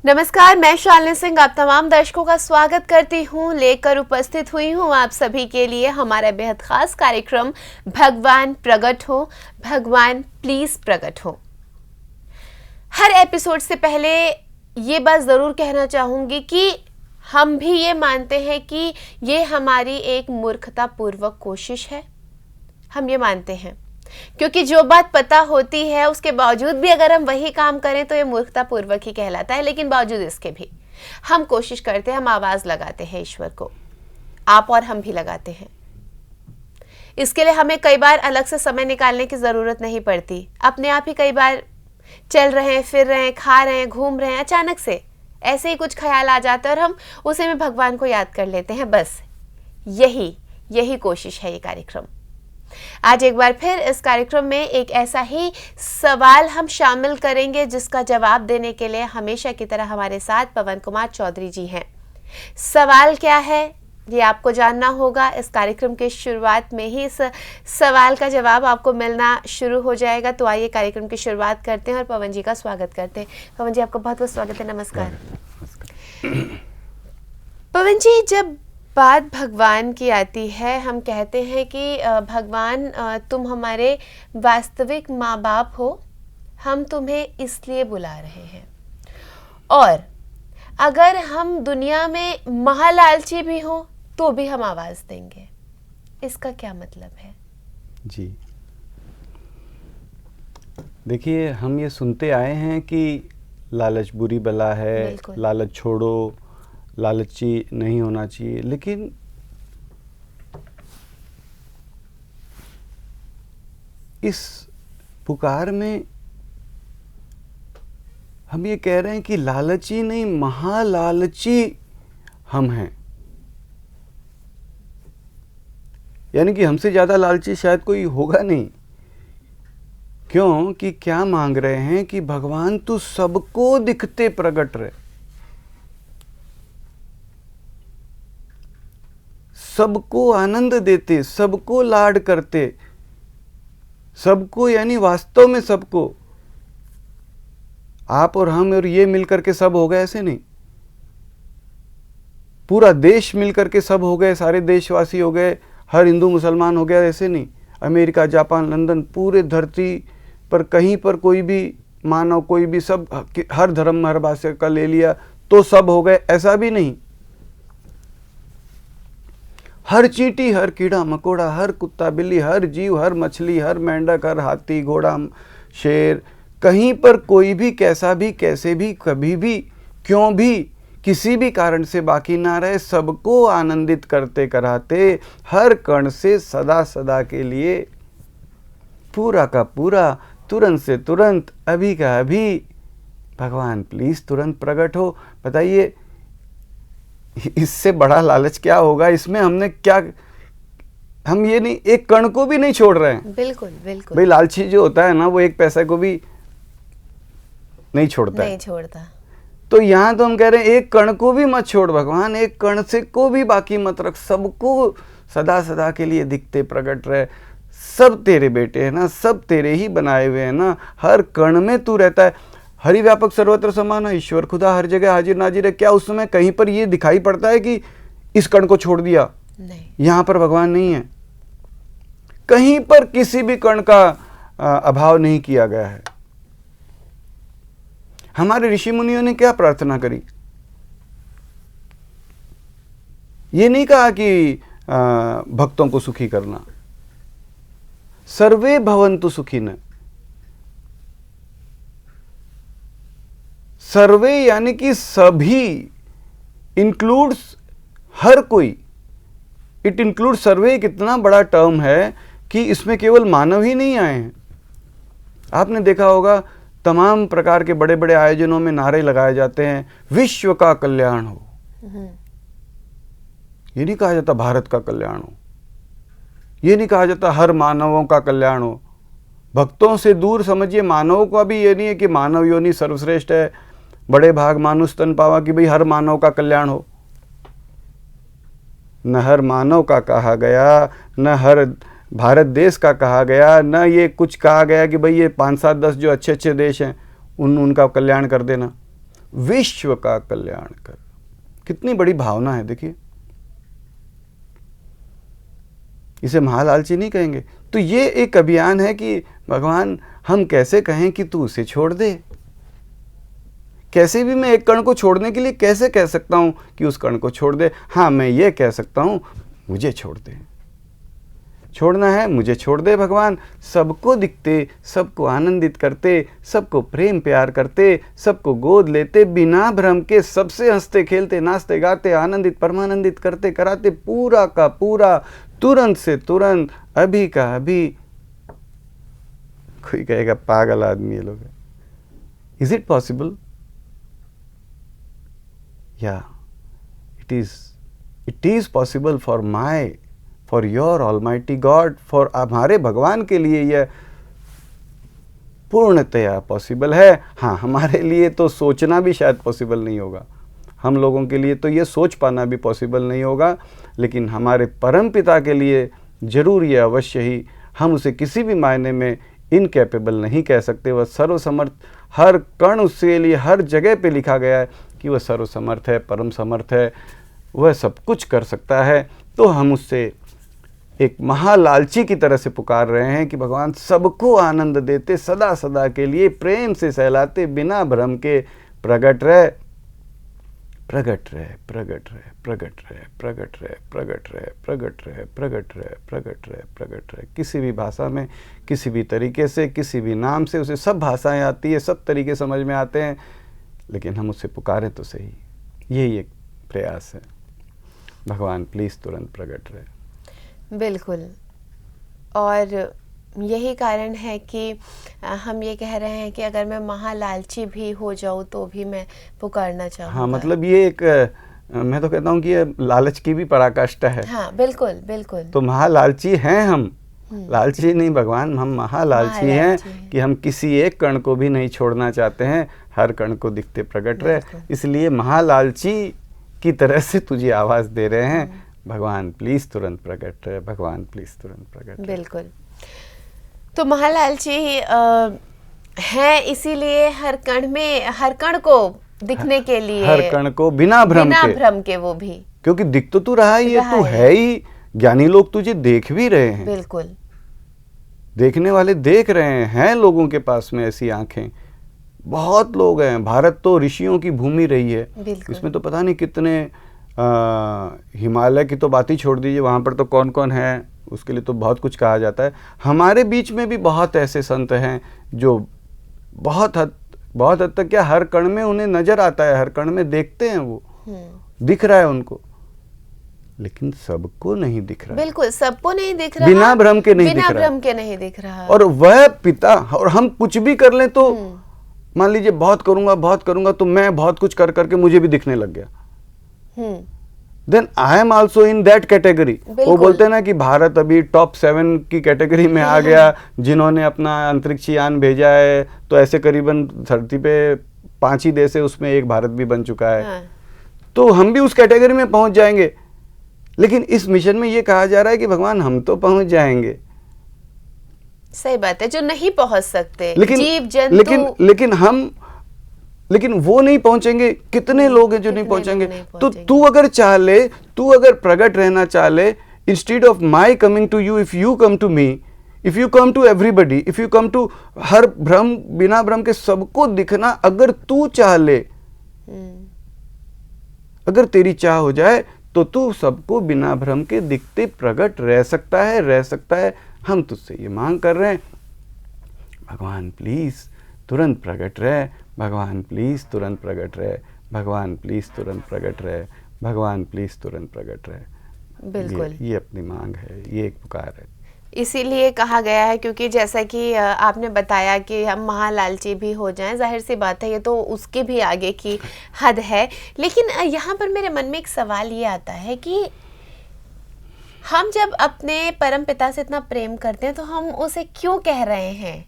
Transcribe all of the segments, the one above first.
नमस्कार, मैं शालिनी सिंह आप तमाम दर्शकों का स्वागत करती हूँ। लेकर उपस्थित हुई हूँ आप सभी के लिए हमारा बेहद खास कार्यक्रम भगवान प्रकट हो, भगवान प्लीज प्रकट हो। हर एपिसोड से पहले ये बात ज़रूर कहना चाहूँगी कि हम भी ये मानते हैं कि ये हमारी एक मूर्खतापूर्वक कोशिश है। हम ये मानते हैं क्योंकि जो बात पता होती है उसके बावजूद भी अगर हम वही काम करें तो ये मूर्खतापूर्वक ही कहलाता है। लेकिन बावजूद इसके भी हम कोशिश करते हैं, हम आवाज़ लगाते हैं ईश्वर को, आप और हम भी लगाते हैं। इसके लिए हमें कई बार अलग से समय निकालने की ज़रूरत नहीं पड़ती। अपने आप ही कई बार चल रहे हैं, फिर रहे हैं, खा रहे हैं, घूम रहे हैं, अचानक से ऐसे ही कुछ ख्याल आ जाता है और हम उसे में भगवान को याद कर लेते हैं। बस यही कोशिश है ये कार्यक्रम। आज एक बार फिर इस कार्यक्रम में एक ऐसा ही सवाल हम शामिल करेंगे जिसका जवाब देने के लिए हमेशा की तरह हमारे साथ पवन कुमार चौधरी जी हैं। सवाल क्या है ये आपको जानना होगा। इस कार्यक्रम के शुरुआत में ही इस सवाल का जवाब आपको मिलना शुरू हो जाएगा। तो आइए कार्यक्रम की शुरुआत करते हैं और पवन जी का स्वागत करते हैं। पवन जी, आपका बहुत बहुत स्वागत है। नमस्कार। पवन जी, जब बात भगवान की आती है, हम कहते हैं कि भगवान तुम हमारे वास्तविक माँ बाप हो, हम तुम्हें इसलिए बुला रहे हैं। और अगर हम दुनिया में महालालची भी हो तो भी हम आवाज़ देंगे। इसका क्या मतलब है? जी देखिए, हम ये सुनते आए हैं कि लालच बुरी बला है, लालच छोड़ो, लालची नहीं होना चाहिए। लेकिन इस पुकार में हम ये कह रहे हैं कि लालची नहीं, महालालची हम हैं। यानी कि हमसे ज़्यादा लालची शायद कोई होगा नहीं। क्यों कि क्या मांग रहे हैं कि भगवान तू सबको दिखते प्रकट रहे, सबको आनंद देते, सबको लाड करते, सबको यानी वास्तव में सबको। आप और हम और ये मिलकर के सब हो गए ऐसे नहीं। पूरा देश मिलकर के सब हो गए, सारे देशवासी हो गए, हर हिंदू मुसलमान हो गया ऐसे नहीं। अमेरिका, जापान, लंदन, पूरे धरती पर कहीं पर कोई भी मानव, कोई भी सब, हर धर्म हर भाषा का ले लिया तो सब हो गए, ऐसा भी नहीं। हर चींटी, हर कीड़ा मकोड़ा, हर कुत्ता बिल्ली, हर जीव, हर मछली, हर मेंढक, हर हाथी घोड़ा शेर, कहीं पर कोई भी कैसा भी कैसे भी कभी भी क्यों भी किसी भी कारण से बाकी ना रहे, सबको आनंदित करते कराते, हर कण से सदा सदा के लिए, पूरा का पूरा, तुरंत से तुरंत, अभी का अभी, भगवान प्लीज तुरंत प्रकट हो। बताइए इससे बड़ा लालच क्या होगा? इसमें हमने क्या, हम ये नहीं, एक कण को भी नहीं छोड़ रहे हैं। बिल्कुल बिल्कुल। भाई लालची जो होता है ना, वो एक पैसे को भी नहीं छोड़ता नहीं छोड़ता। तो यहाँ तो हम कह रहे हैं एक कण को भी मत छोड़ भगवान, एक कण से को भी बाकी मत रख, सबको सदा सदा के लिए दिखते प्रकट रहे। सब तेरे बेटे हैं ना, सब तेरे ही बनाए हुए हैं ना, हर कण में तू रहता है। हरि व्यापक सर्वत्र समान है, ईश्वर खुदा हर जगह हाजिर नाजिर है। क्या उस समय कहीं पर ये दिखाई पड़ता है कि इस कण को छोड़ दिया? नहीं। यहाँ पर भगवान नहीं है, कहीं पर किसी भी कण का अभाव नहीं किया गया है। हमारे ऋषि मुनियों ने क्या प्रार्थना करी? ये नहीं कहा कि भक्तों को सुखी करना, सर्वे भवन्तु सुखिनः। सर्वे यानी कि सभी, इंक्लूड्स हर कोई। इट इंक्लूड्स सर्वे एक इतना बड़ा टर्म है कि इसमें केवल मानव ही नहीं आए हैं। आपने देखा होगा तमाम प्रकार के बड़े बड़े आयोजनों में नारे लगाए जाते हैं, विश्व का कल्याण हो। ये नहीं कहा जाता भारत का कल्याण हो, ये नहीं कहा जाता हर मानवों का कल्याण हो। भक्तों से दूर समझिए, मानवों का भी ये नहीं है कि मानव योनि सर्वश्रेष्ठ है, बड़े भाग मानुष तन पावा, कि भाई हर मानव का कल्याण हो। न हर मानव का कहा गया, न हर भारत देश का कहा गया, न ये कुछ कहा गया कि भाई ये 5, 7, 10 जो अच्छे अच्छे देश हैं उनका कल्याण कर देना। विश्व का कल्याण कर। कितनी बड़ी भावना है, देखिए। इसे महालालची नहीं कहेंगे। तो ये एक अभियान है कि भगवान, हम कैसे कहें कि तू उसे छोड़ दे। कैसे भी मैं एक कण को छोड़ने के लिए कैसे कह सकता हूं कि उस कण को छोड़ दे। हाँ, मैं ये कह सकता हूं, मुझे छोड़ दे। छोड़ना है, मुझे छोड़ दे भगवान। सबको दिखते, सबको आनंदित करते, सबको प्रेम प्यार करते, सबको गोद लेते, बिना भ्रम के सबसे हंसते खेलते नाचते गाते आनंदित परमानंदित करते कराते, पूरा का पूरा, तुरंत से तुरंत, अभी का अभी। कोई कहेगा पागल आदमी ये लोग। Is it possible? या it is possible for your almighty God, for हमारे भगवान के लिए यह पूर्णतया पॉसिबल है। हाँ, हमारे लिए तो सोचना भी शायद पॉसिबल नहीं होगा, हम लोगों के लिए तो ये सोच पाना भी पॉसिबल नहीं होगा, लेकिन हमारे परम पिता के लिए जरूर ये अवश्य ही, हम उसे किसी भी मायने में इनकैपेबल नहीं कह सकते। वह सर्वसमर्थ, हर कण उसके लिए हर जगह पे लिखा गया है कि वह सर्वसमर्थ है, परम समर्थ है, वह सब कुछ कर सकता है। तो हम उससे एक महालालची की तरह से पुकार रहे हैं कि भगवान सबको आनंद देते, सदा सदा के लिए प्रेम से सहलाते, बिना भ्रम के प्रगट रहे, प्रगट रहे, प्रगट रहे, प्रगट रहे, प्रगट रहे, प्रगट रहे, प्रगट रहे, प्रगट रहे, प्रगट रहे, प्रगट रहे। किसी भी भाषा में, किसी भी तरीके से, किसी भी नाम से, उसे सब भाषाएं आती है, सब तरीके समझ में आते हैं, लेकिन हम उससे पुकारें तो सही। यही एक प्रयास है। भगवान प्लीज़ तुरंत प्रगट रहे। बिल्कुल। और यही कारण है कि हम ये कह रहे हैं कि अगर मैं महालालची भी हो जाऊं तो भी मैं पुकारना चाहूँगा। हाँ, मतलब ये एक, मैं तो कहता हूँ कि ये लालच की भी पराकाष्ठा है। हाँ, बिल्कुल बिल्कुल। तो महालालची हैं हम, लालची नहीं भगवान, हम महालालची हैं कि हम किसी एक कण को भी नहीं छोड़ना चाहते हैं, हर कण को दिखते प्रकट रहे। इसलिए महालालची की तरह से तुझे आवाज़ दे रहे हैं, भगवान प्लीज़ तुरंत प्रकट रहे, भगवान प्लीज़ तुरंत प्रकट रहे। बिल्कुल। तो महालालची है, इसीलिए हर कण में, हर कण को दिखने के लिए, हर कण को बिना भ्रम के, वो भी, क्योंकि दिख तो तू रहा है, ये तू है ही। ज्ञानी लोग तुझे देख भी रहे हैं। बिल्कुल। देखने वाले देख रहे हैं लोगों के पास में ऐसी आंखें, बहुत लोग हैं। भारत तो ऋषियों की भूमि रही है, इसमें तो पता नहीं कितने, हिमालय की तो बात ही छोड़ दीजिए, वहाँ पर तो कौन कौन है, उसके लिए तो बहुत कुछ कहा जाता है। हमारे बीच में भी बहुत ऐसे संत हैं जो बहुत हद तक क्या, हर कण में उन्हें नजर आता है, हर कण में देखते हैं, वो दिख रहा है उनको, लेकिन सबको नहीं दिख रहा। बिल्कुल, सबको नहीं दिख रहा, बिना भ्रम के नहीं दिख रहा, बिना भ्रम के नहीं दिख रहा। और वह पिता, और हम कुछ भी कर लें तो मान लीजिए बहुत करूंगा तो मैं बहुत कुछ कर करके मुझे भी दिखने लग गया, then I am also in that category. वो बोलते हैं ना कि भारत अभी टॉप 7 की कैटेगरी में आ गया, जिन्होंने अपना अंतरिक्ष यान भेजा है, तो ऐसे करीबन धरती पे 5 ही देश है, उसमें एक भारत भी बन चुका है। तो हम भी उस कैटेगरी में पहुंच जाएंगे। लेकिन इस मिशन में ये कहा जा रहा है कि भगवान हम तो पहुंच जाएंगे। सही बात है, जो नहीं पहुंच सकते, जीव जंतु, लेकिन वो नहीं पहुंचेंगे। कितने लोग हैं जो नहीं पहुंचेंगे। तो तू अगर चाह ले, तू अगर प्रकट रहना चाह ले, instead of my coming to you, if you come to me, if you come to everybody, if you come to हर भ्रम, बिना भ्रम के सबको दिखना, अगर तू चाह ले, अगर तेरी चाह हो जाए तो तू सबको बिना भ्रम के दिखते प्रकट रह सकता है। हम तुझसे ये मांग कर रहे हैं, भगवान प्लीज तुरंत प्रकट रहे, भगवान प्लीज तुरंत प्रकट रहे, भगवान प्लीज तुरंत प्रकट रहे, भगवान प्लीज तुरंत प्रकट रहे। बिल्कुल, ये अपनी मांग है, ये एक पुकार है। इसीलिए कहा गया है, क्योंकि जैसा कि आपने बताया कि हम महालालची भी हो जाएं, जाहिर सी बात है ये तो उसके भी आगे की हद है। लेकिन यहाँ पर मेरे मन में एक सवाल ये आता है कि हम जब अपने परम पिता से इतना प्रेम करते हैं तो हम उसे क्यों कह रहे हैं,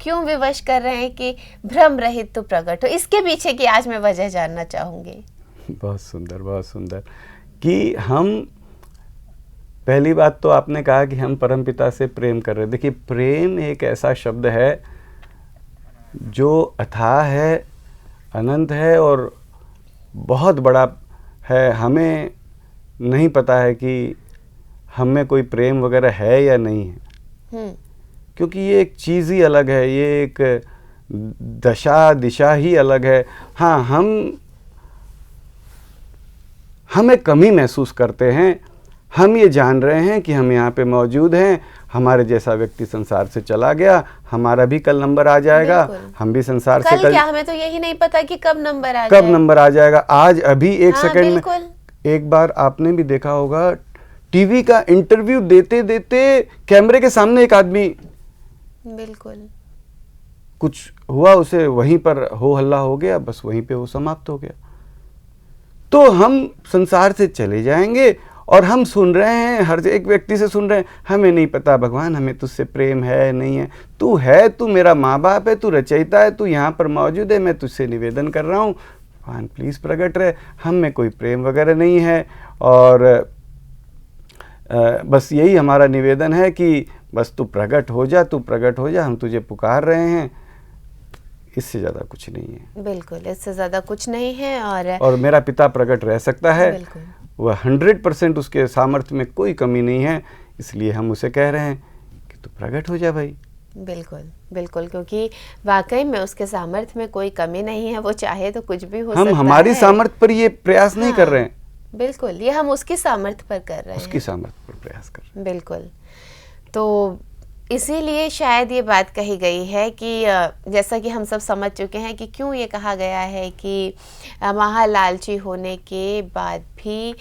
क्यों विवश कर रहे हैं कि भ्रम रहित तो प्रकट हो? इसके पीछे की आज मैं वजह जानना चाहूँगी। बहुत सुंदर कि हम, पहली बात तो आपने कहा कि हम परमपिता से प्रेम कर रहे हैं। देखिए, प्रेम एक ऐसा शब्द है जो अथाह है, अनंत है और बहुत बड़ा है। हमें नहीं पता है कि हम में कोई प्रेम वगैरह है या नहीं है, क्योंकि ये एक चीज़ ही अलग है, ये एक दशा दिशा ही अलग है। हाँ, हम एक कमी महसूस करते हैं। हम ये जान रहे हैं कि हम यहाँ पे मौजूद हैं, हमारे जैसा व्यक्ति संसार से चला गया, हमारा भी कल नंबर आ जाएगा, हम भी संसार से कल क्या, हमें तो यही नहीं पता कि कब नंबर आ जाएगा। आज अभी एक सेकंड में। एक बार आपने भी देखा होगा, टीवी का इंटरव्यू देते देते कैमरे के सामने एक आदमी, बिल्कुल, कुछ हुआ उसे, वहीं पर हो हल्ला हो गया, बस वहीं पे वो समाप्त हो गया। तो हम संसार से चले जाएंगे और हम सुन रहे हैं, हर एक व्यक्ति से सुन रहे हैं, हमें नहीं पता भगवान हमें तुझसे प्रेम है नहीं है। तू है, तू मेरा माँ बाप है, तू रचयिता है, तू यहाँ पर मौजूद है, मैं तुझसे निवेदन कर रहा हूँ भगवान प्लीज़ प्रकट रहे। हम में कोई प्रेम वगैरह नहीं है और बस यही हमारा निवेदन है कि बस तू प्रकट हो जा, तू प्रकट हो जा, हम तुझे पुकार रहे हैं, इससे ज़्यादा कुछ नहीं है। बिल्कुल, इससे ज़्यादा कुछ नहीं है। और मेरा पिता प्रकट रह सकता है, वह 100% उसके सामर्थ्य में कोई कमी नहीं है, इसलिए हम उसे कह रहे हैं कि तू प्रकट हो जा भाई। बिल्कुल बिल्कुल, क्योंकि वाकई में उसके सामर्थ्य में कोई कमी नहीं है, वो चाहे तो कुछ भी हो सकता है। हम हमारी सामर्थ्य पर ये प्रयास नहीं कर रहे हैं। बिल्कुल, ये हम उसकी सामर्थ्य पर कर रहे हैं, उसकी सामर्थ्य पर प्रयास कर रहे हैं। बिल्कुल, तो इसीलिए शायद ये बात कही गई है कि जैसा कि हम सब समझ चुके हैं कि क्यों ये कहा गया है कि महालालची होने के बाद भी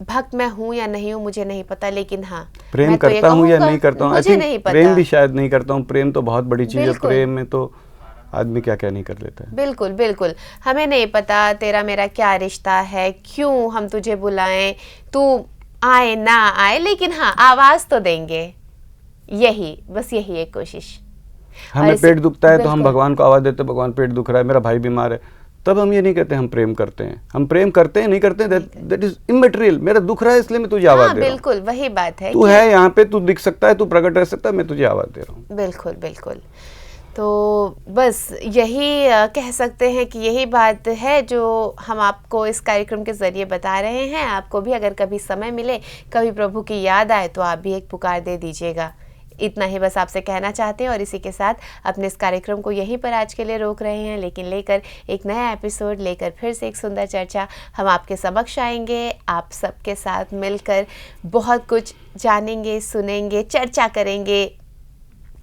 भक्त मैं हूँ या नहीं हूँ मुझे नहीं पता, लेकिन हाँ प्रेम करता हूँ या नहीं करता हूँ, मुझे नहीं पता। प्रेम भी शायद नहीं करता हूँ। प्रेम तो बहुत बड़ी चीज़ है, प्रेम में तो आदमी क्या क्या नहीं कर लेता है। बिल्कुल बिल्कुल, हमें नहीं पता तेरा मेरा क्या रिश्ता है, क्यों हम तुझे बुलाएं, तू आए ना आए, लेकिन हाँ आवाज़ तो देंगे, यही बस यही एक कोशिश। हमें पेट दुखता है तो हम भगवान को आवाज़ देते, भगवान पेट दुख रहा है, मेरा भाई बीमार है, तब हम ये नहीं कहते हम प्रेम करते हैं। हम प्रेम करते हैं नहीं करते, दैट इज इमैटेरियल। मेरा दुख रहा है इसलिए मैं तुझे आवाज़ दे रहा हूँ। बिल्कुल वही बात है, तू है यहाँ पे, तू दिख सकता है, तू प्रकट रह सकता है, मैं तुझे आवाज़ दे रहा हूँ। बिल्कुल बिल्कुल, तो बस यही कह सकते हैं कि यही बात है जो हम आपको इस कार्यक्रम के ज़रिए बता रहे हैं। आपको भी अगर कभी समय मिले, कभी प्रभु की याद आए, तो आप भी एक पुकार दे दीजिएगा। इतना ही बस आपसे कहना चाहते हैं और इसी के साथ अपने इस कार्यक्रम को यहीं पर आज के लिए रोक रहे हैं, लेकिन लेकर एक नया एपिसोड लेकर फिर से एक सुंदर चर्चा हम आपके समक्ष आएंगे। आप सबके साथ मिलकर बहुत कुछ जानेंगे, सुनेंगे, चर्चा करेंगे,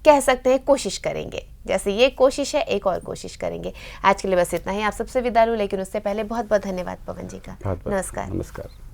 कह सकते हैं कोशिश करेंगे। जैसे ये कोशिश है, एक और कोशिश करेंगे। आज के लिए बस इतना ही। आप सबसे विदा लूं, लेकिन उससे पहले बहुत बहुत धन्यवाद पवन जी का। नमस्कार।